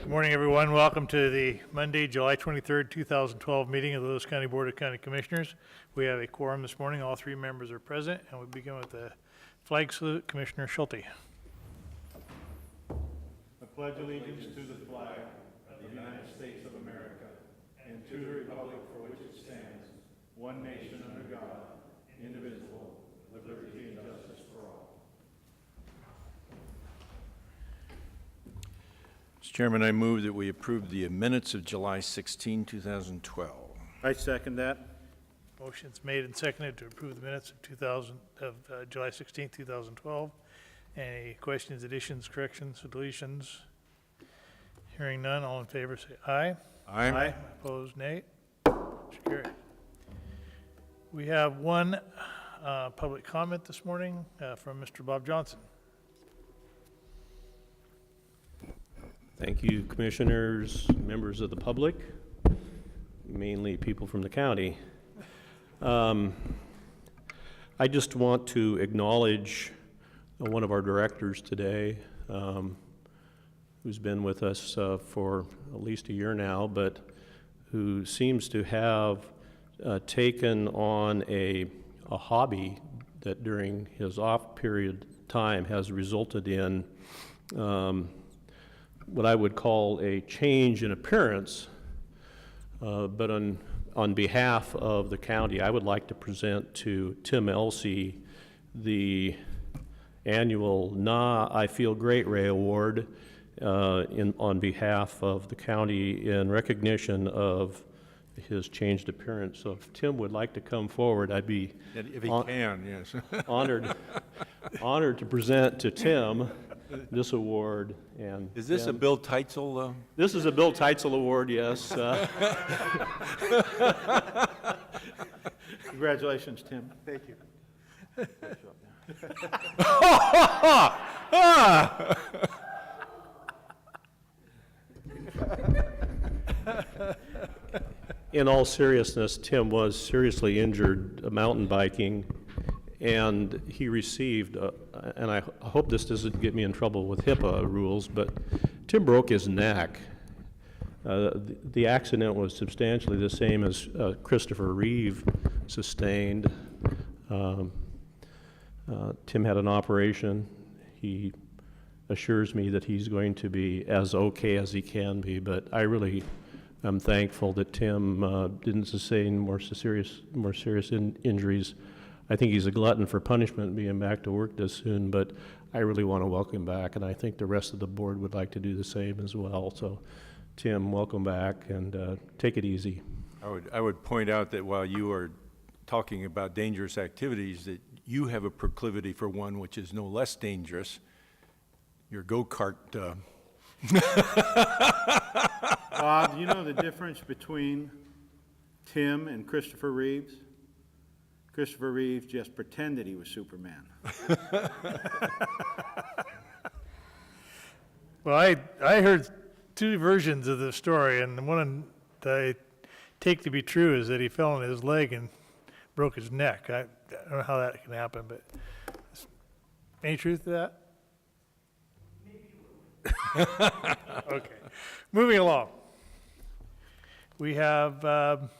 Good morning, everyone. Welcome to the Monday, July 23rd, 2012 meeting of the Lewis County Board of County Commissioners. We have a quorum this morning. All three members are present, and we begin with the flag salute. Commissioner Schulte. I pledge allegiance to the flag of the United States of America and to the republic for which it stands, one nation under God, indivisible, with liberty and justice for all. Mr. Chairman, I move that we approve the minutes of July 16, 2012. I second that. Motion's made and seconded to approve the minutes of July 16th, 2012. Any questions, additions, corrections, or deletions? Hearing none, all in favor say aye. Aye. Opposed, nay. Motion carried. We have one public comment this morning from Mr. Bob Johnson. Thank you, commissioners, members of the public, mainly people from the county. I just want to acknowledge one of our directors today, who's been with us for at least a year now, but who seems to have taken on a hobby that during his off period time has resulted in what I would call a change in appearance, but on behalf of the county, I would like to present to Tim Elsey the annual I Feel Great Ray Award on behalf of the county in recognition of his changed appearance. So if Tim would like to come forward, I'd be If he can, yes. honored to present to Tim this award. And Is this a Bill Teitzel? This is a Bill Teitzel Award, yes. Congratulations, Tim. Thank you. In all seriousness, Tim was seriously injured mountain biking, and he received, and I hope this doesn't get me in trouble with HIPAA rules, but Tim broke his neck. The accident was substantially the same as Christopher Reeve sustained. Tim had an operation. He assures me that he's going to be as okay as he can be, but I really am thankful that Tim didn't sustain more serious injuries. I think he's a glutton for punishment being back to work this soon, but I really want to welcome him back, and I think the rest of the board would like to do the same as well. So, Tim, welcome back, and take it easy. I would point out that while you are talking about dangerous activities, that you have a proclivity for one which is no less dangerous, your go-kart. Bob, do you know the difference between Tim and Christopher Reeves? Christopher Reeves just pretended he was Superman. Well, I heard two versions of the story, and the one that I take to be true is that he fell on his leg and broke his neck. I don't know how that can happen, but any truth to that? Maybe. Okay. Moving along. We have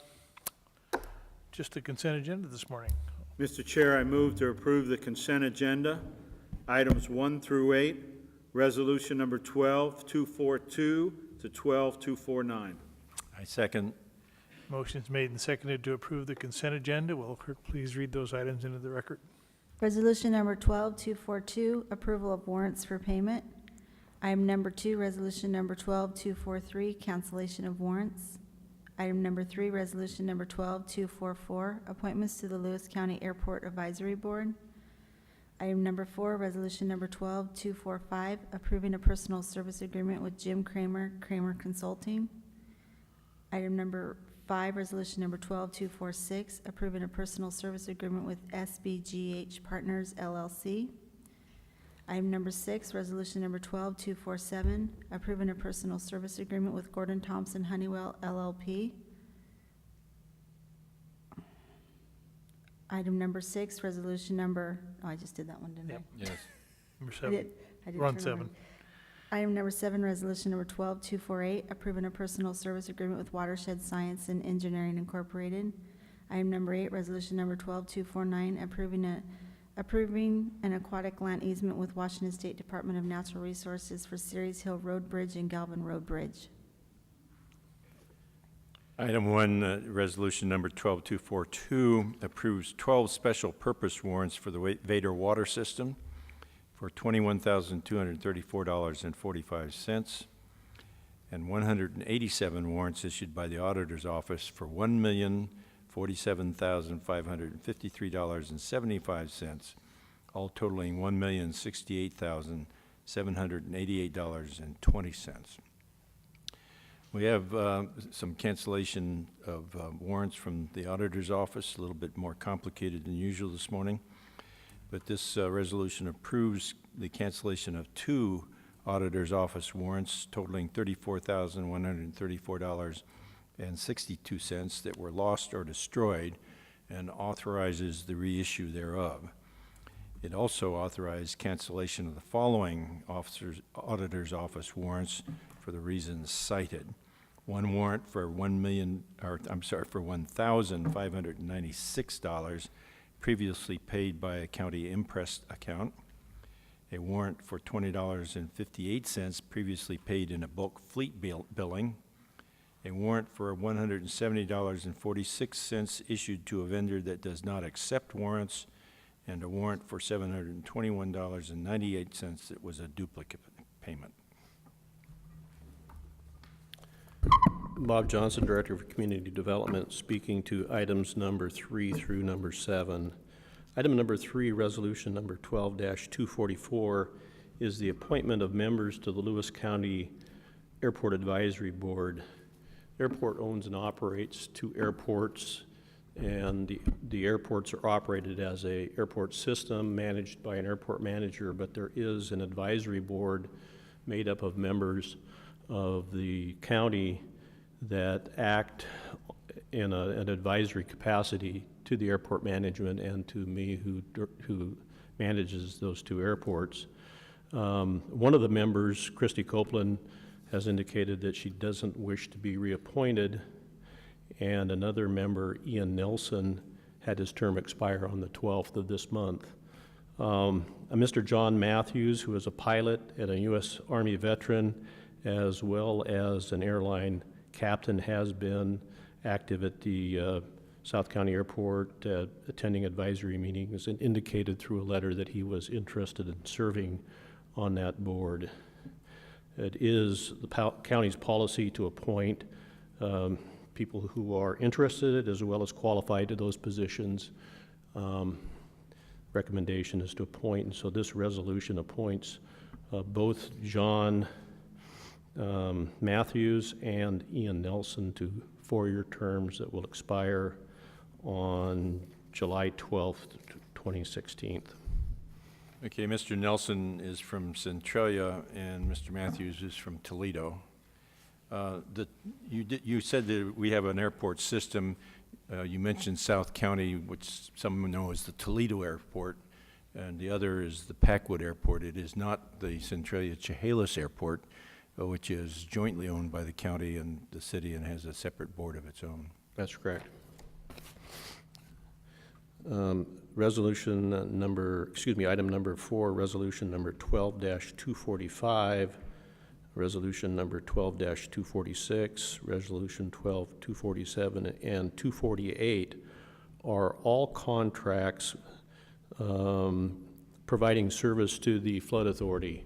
just a consent agenda this morning. Mr. Chair, I move to approve the consent agenda, items 1 through 8, resolution number 12242 to 12249. I second. Motion's made and seconded to approve the consent agenda. Will clerk please read those items into the record? Resolution number 12242, approval of warrants for payment. Item number 2, resolution number 12243, cancellation of warrants. Item number 3, resolution number 12244, appointments to the Lewis County Airport Advisory Board. Item number 4, resolution number 12245, approving a personal service agreement with Jim Kramer, Kramer Consulting. Item number 5, resolution number 12246, approving a personal service agreement with SBGH Partners, LLC. Item number 6, resolution number 12247, approving a personal service agreement with Gordon Thompson Honeywell, LLP. Item number 6, resolution number, oh, I just did that one, didn't Yep. I? Yes. Number I 7. did We're on turn 7. around. Item number 7, resolution number 12248, approving a personal service agreement with Watershed Science and Engineering Incorporated. Item number 8, resolution number 12249, approving an aquatic land easement with Washington State Department of Natural Resources for Ceres Hill Road Bridge and Galvin Road Bridge. Item 1, resolution number 12242, approves 12 special purpose warrants for the Vader Water System for $21,234.45, and 187 warrants issued by the Auditor's Office for $1,047,553.75, all totaling $1,068,788.20. We have some cancellation of warrants from the Auditor's Office, a little bit more complicated than usual this morning. But this resolution approves the cancellation of 2 Auditor's Office warrants totaling $34,134.62 that were lost or destroyed, and authorizes the reissue thereof. It also authorized cancellation of the following Auditor's Office warrants for the reasons cited. One warrant for $1,596 previously paid by a county imprest account. A warrant for $20.58 previously paid in a bulk fleet billing. A warrant for $170.46 issued to a vendor that does not accept warrants, and a warrant for $721.98 that was a duplicate payment. Bob Johnson, Director of Community Development, speaking to items number 3 through number 7. Item number 3, resolution number 12-244, is the appointment of members to the Lewis County Airport Advisory Board. The airport owns and operates 2 airports, and the airports are operated as a airport system managed by an airport manager, but there is an advisory board made up of members of the county that act in an advisory capacity to the airport management and to me, who manages those 2 airports. One of the members, Christy Copeland, has indicated that she doesn't wish to be reappointed, and another member, Ian Nelson, had his term expire on the 12th of this month. Mr. John Matthews, who is a pilot and a U.S. Army veteran, as well as an airline captain, has been active at the South County Airport, attending advisory meetings, and indicated through a letter that he was interested in serving on that board. It is the county's policy to appoint people who are interested as well as qualified to those positions. Recommendation is to appoint, and so this resolution appoints both John Matthews and Ian Nelson to 4-year terms that will expire on July 12th, 2016. Okay, Mr. Nelson is from Centralia, and Mr. Matthews is from Toledo. You said that we have an airport system. You mentioned South County, which some know as the Toledo Airport, and the other is the Packwood Airport. It is not the Centralia-Chehalis Airport, which is jointly owned by the county and the city and has a separate board of its own. That's correct. Item number 4, resolution number 12-245, resolution number 12-246, resolution 12-247, and 248 are all contracts providing service to the flood authority.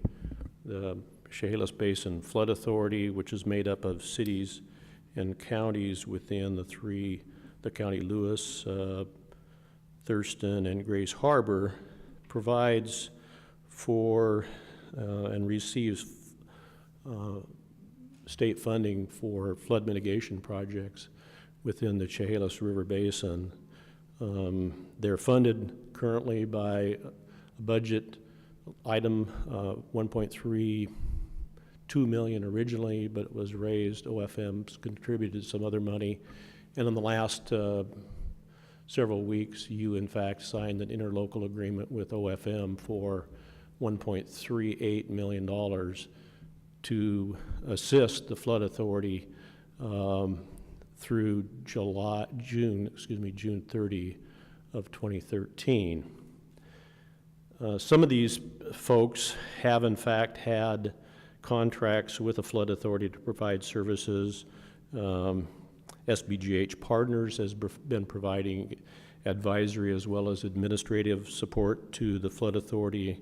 The Chehalis Basin Flood Authority, which is made up of cities and counties within the county Lewis, Thurston, and Grace Harbor, provides for and receives state funding for flood mitigation projects within the Chehalis River Basin. They're funded currently by a budget item, $1.32 million originally, but it was raised. OFM's contributed some other money, and in the last several weeks, you in fact signed an interlocal agreement with OFM for $1.38 million to assist the Flood Authority through June 30 of 2013. Some of these folks have in fact had contracts with the Flood Authority to provide services. SBGH Partners has been providing advisory as well as administrative support to the Flood Authority.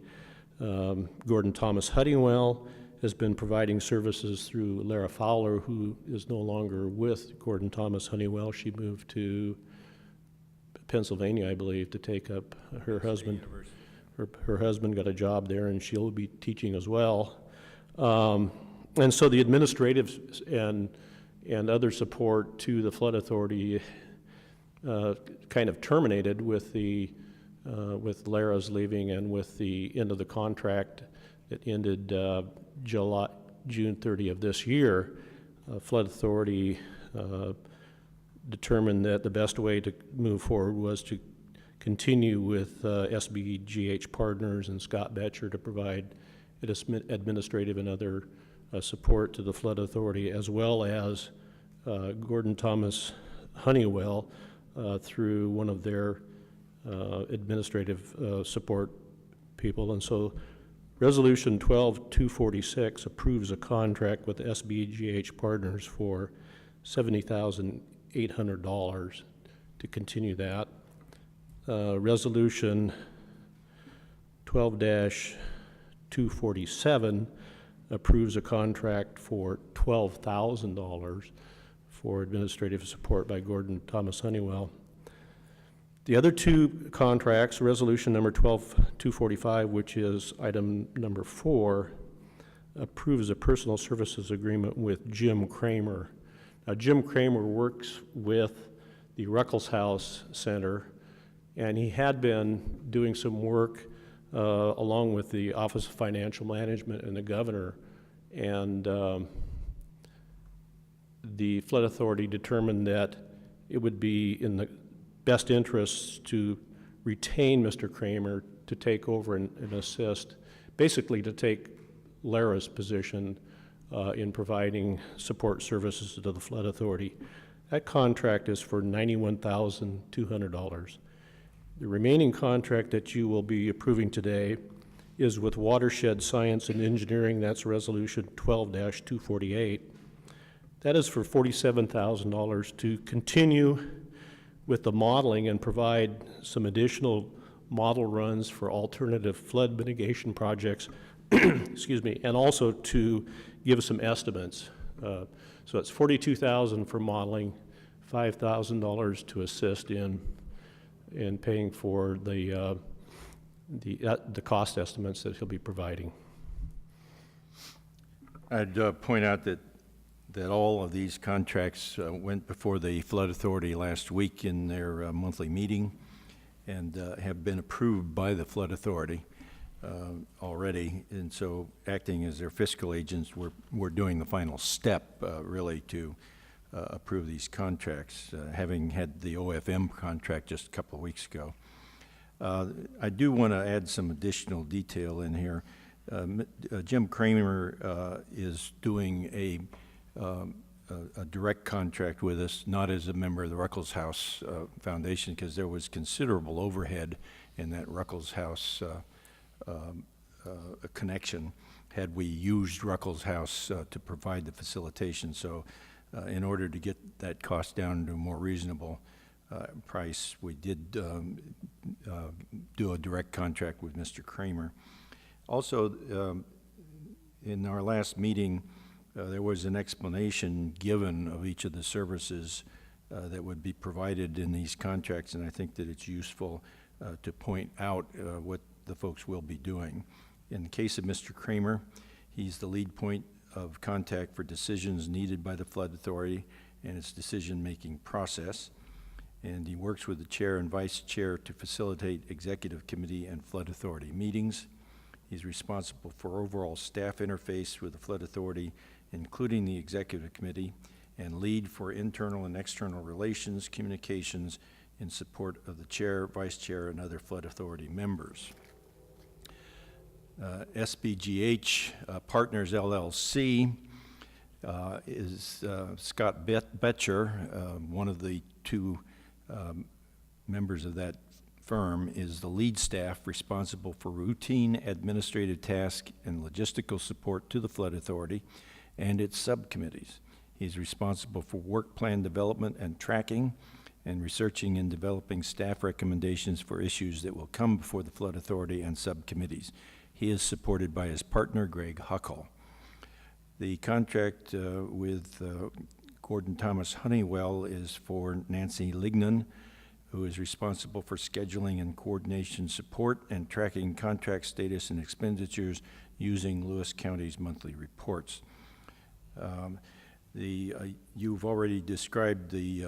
Gordon Thomas Honeywell has been providing services through Lara Fowler, who is no longer with Gordon Thomas Honeywell. She moved to Pennsylvania, I believe, to take up her husband. Her husband got a job there, and she'll be teaching as well. And so the administrative and other support to the Flood Authority kind of terminated with with Lara's leaving and with the end of the contract that ended June 30 of this year. Flood Authority determined that the best way to move forward was to continue with SBGH Partners and Scott Betcher to provide administrative and other support to the Flood Authority, as well as Gordon Thomas Honeywell through one of their administrative support people. And so Resolution 12-246 approves a contract with SBGH Partners for $70,800 to continue that. Resolution 12-247 approves a contract for $12,000 for administrative support by Gordon Thomas Honeywell. The other two contracts, resolution number 12-245, which is item number 4, approves a personal services agreement with Jim Kramer. Now, Jim Kramer works with the Ruckelshaus Center, and he had been doing some work along with the Office of Financial Management and the governor, and the Flood Authority determined that it would be in the best interests to retain Mr. Kramer to take over and assist, basically to take Lara's position in providing support services to the Flood Authority. That contract is for $91,200. The remaining contract that you will be approving today is with Watershed Science and Engineering. That's resolution 12-248. That is for $47,000 to continue with the modeling and provide some additional model runs for alternative flood mitigation projects, excuse me, and also to give some estimates. So it's $42,000 for modeling, $5,000 to assist in paying for the cost estimates that he'll be providing. I'd point out that all of these contracts went before the Flood Authority last week in their monthly meeting and have been approved by the Flood Authority already. And so, acting as their fiscal agents, we're doing the final step really to approve these contracts, having had the OFM contract just a couple of weeks ago. I do want to add some additional detail in here. Jim Kramer is doing a direct contract with us, not as a member of the Ruckelshaus Foundation, because there was considerable overhead in that Ruckelshaus connection had we used Ruckelshaus to provide the facilitation. So in order to get that cost down to a more reasonable price, we did do a direct contract with Mr. Kramer. Also, in our last meeting, there was an explanation given of each of the services that would be provided in these contracts, and I think that it's useful to point out what the folks will be doing. In the case of Mr. Kramer, he's the lead point of contact for decisions needed by the Flood Authority and its decision-making process, and he works with the chair and vice chair to facilitate executive committee and Flood Authority meetings. He's responsible for overall staff interface with the Flood Authority, including the executive committee, and lead for internal and external relations, communications in support of the chair, vice chair, and other Flood Authority members. SBGH Partners LLC is Scott Betcher, one of the two members of that firm, is the lead staff responsible for routine administrative tasks and logistical support to the Flood Authority and its subcommittees. He's responsible for work plan development and tracking, and researching and developing staff recommendations for issues that will come before the Flood Authority and subcommittees. He is supported by his partner, Greg Huckle. The contract with Gordon Thomas Honeywell is for Nancy Lignan, who is responsible for scheduling and coordination support and tracking contract status and expenditures using Lewis County's monthly reports. You've already described the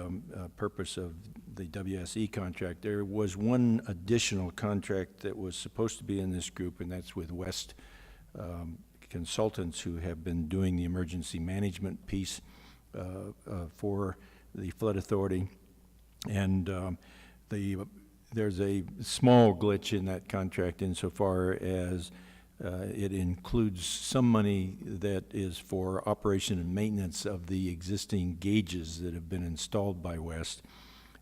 purpose of the WSE contract. There was one additional contract that was supposed to be in this group, and that's with West Consultants, who have been doing the emergency management piece for the Flood Authority. And there's a small glitch in that contract insofar as it includes some money that is for operation and maintenance of the existing gauges that have been installed by West.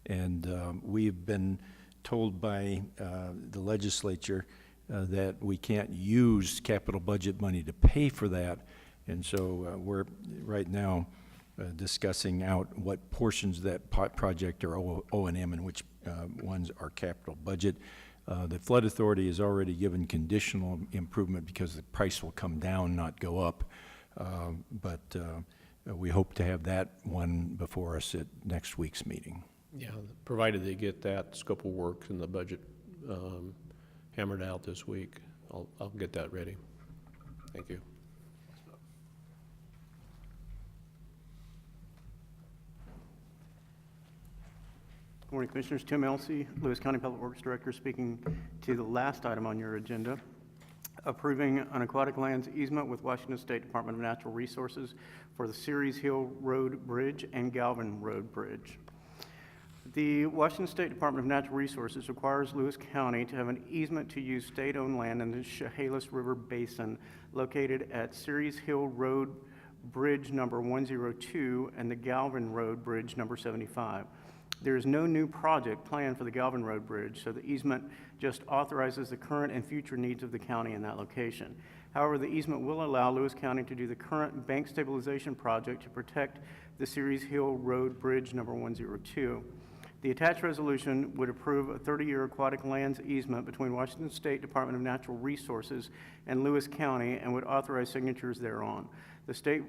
And we've been told by the legislature that we can't use capital budget money to pay for that. And so we're right now discussing out what portions of that project are O&M and which ones are capital budget. The Flood Authority has already given conditional improvement because the price will come down, not go up. But we hope to have that one before us at next week's meeting. Yeah, provided they get that scope of work and the budget hammered out this week, I'll get that ready. Thank you. Good morning, Commissioners. Tim Elsey, Lewis County Public Works Director, speaking to the last item on your agenda, approving an aquatic lands easement with Washington State Department of Natural Resources for the Ceres Hill Road Bridge and Galvin Road Bridge. The Washington State Department of Natural Resources requires Lewis County to have an easement to use state-owned land in the Chehalis River Basin located at Ceres Hill Road Bridge number 102 and the Galvin Road Bridge number 75. There is no new project planned for the Galvin Road Bridge, so the easement just authorizes the current and future needs of the county in that location. However, the easement will allow Lewis County to do the current bank stabilization project to protect the Ceres Hill Road Bridge number 102. The attached resolution would approve a 30-year aquatic lands easement between Washington State Department of Natural Resources and Lewis County and would authorize signatures thereon. The state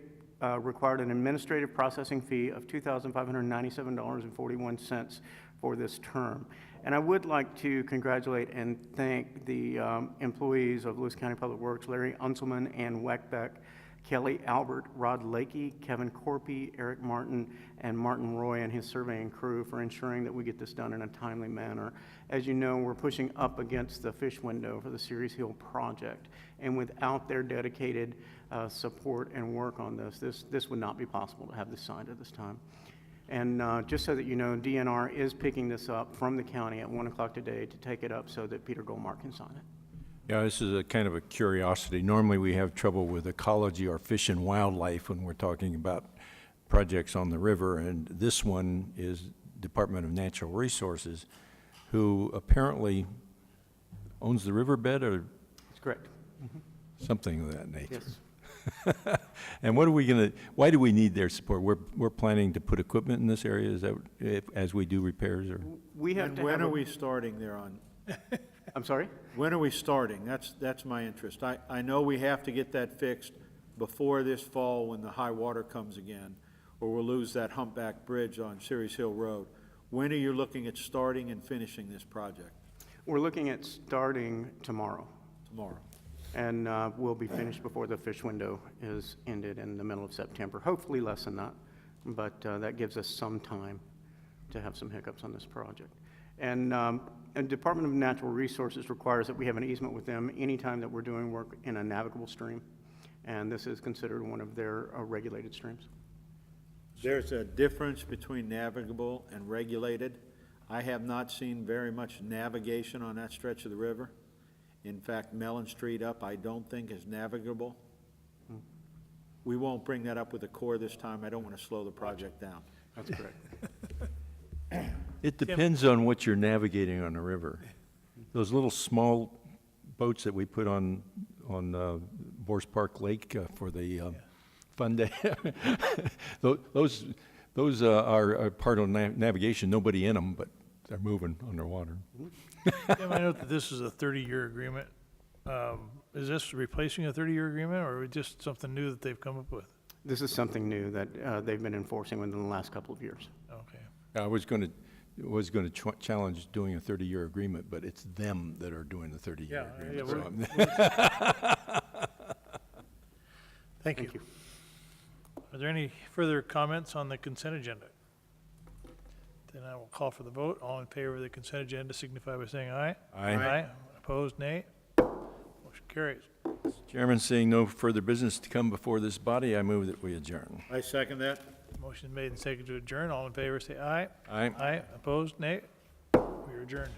required an administrative processing fee of $2,597.41 for this term. And I would like to congratulate and thank the employees of Lewis County Public Works, Larry Unselman, Ann Weckbeck, Kelly Albert, Rod Lakey, Kevin Corpy, Eric Martin, and Martin Roy and his surveying crew for ensuring that we get this done in a timely manner. As you know, we're pushing up against the fish window for the Ceres Hill project, and without their dedicated support and work on this would not be possible to have this signed at this time. And just so that you know, DNR is picking this up from the county at 1 o'clock today to take it up so that Peter Goldmark can sign it. Yeah, this is a kind of a curiosity. Normally we have trouble with ecology or fish and wildlife when we're talking about projects on the river, and this one is Department of Natural Resources, who apparently owns the riverbed or That's correct. something of that nature. Yes. And what are we gonna, why do we need their support? We're planning to put equipment in this area, is that, as we do repairs, or? We have And to when have are we starting there on? I'm sorry? When are we starting? That's my interest. I know we have to get that fixed before this fall when the high water comes again, or we'll lose that humpback bridge on Ceres Hill Road. When are you looking at starting and finishing this project? We're looking at starting tomorrow, Tomorrow. and we'll be finished before the fish window is ended in the middle of September, hopefully less than that, but that gives us some time to have some hiccups on this project. And Department of Natural Resources requires that we have an easement with them anytime that we're doing work in a navigable stream, and this is considered one of their regulated streams. There's a difference between navigable and regulated. I have not seen very much navigation on that stretch of the river. In fact, Mellon Street up, I don't think is navigable. We won't bring that up with the Corps this time. I don't want to slow the project down. That's correct. It depends on what you're navigating on the river. Those little small boats that we put on Boers Park Lake for the fun day, those are part of navigation, nobody in them, but they're moving underwater. Tim, I note that this is a 30-year agreement. Is this replacing a 30-year agreement, or just something new that they've come up with? This is something new that they've been enforcing within the last couple of years. Okay. I was going to challenge doing a 30-year agreement, but it's them that are doing the 30-year Yeah, agreement. Thank you. Are there any further comments on the consent agenda? Then I will call for the vote. All in favor of the consent agenda signify by saying aye. Aye. Opposed, nay. Motion carries. Chairman, seeing no further business to come before this body, I move that we adjourn. I second that. Motion made and seconded to adjourn. All in favor say aye. Aye. Aye. Opposed, nay. We are adjourned.